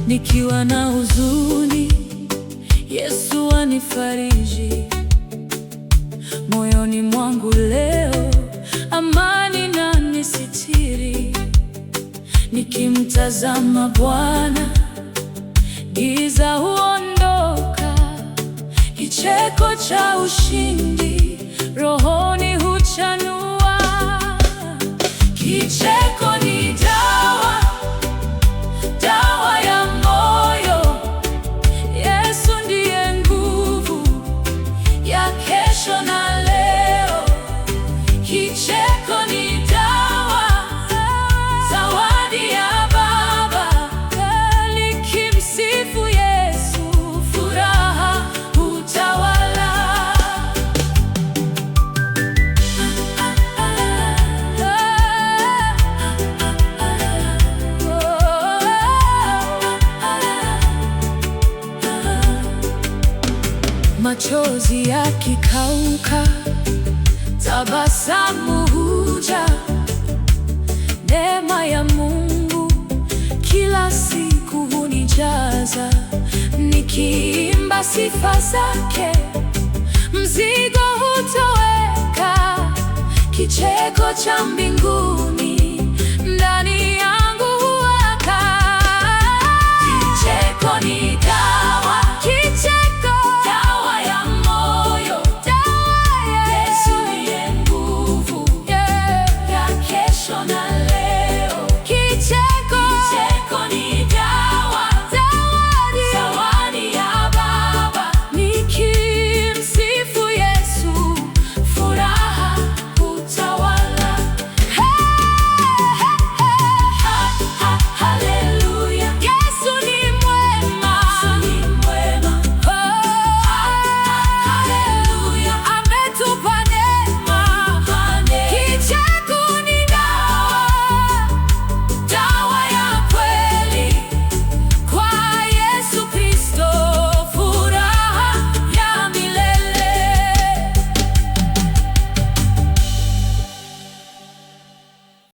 Nikiwa na huzuni, Yesu anifariji. Moyoni mwangu leo amani inanisitiri. Nikimtazama Bwana, giza huondoka. Kicheko cha ushindi rohoni huchanua. Kicheko ni dawa, dawa ya moyo. Yesu ndiye nguvu ya kesho na leo. Kicheko ni dawa, zawadi ya Baba. Nikimsifu Yesu, furaha hutawala. Machozi yakikauka, tabasamu huja. Neema ya Mungu kila siku hunijaza. Nikiimba sifa zake, mzigo hutoweka. Kicheko cha mbinguni ndani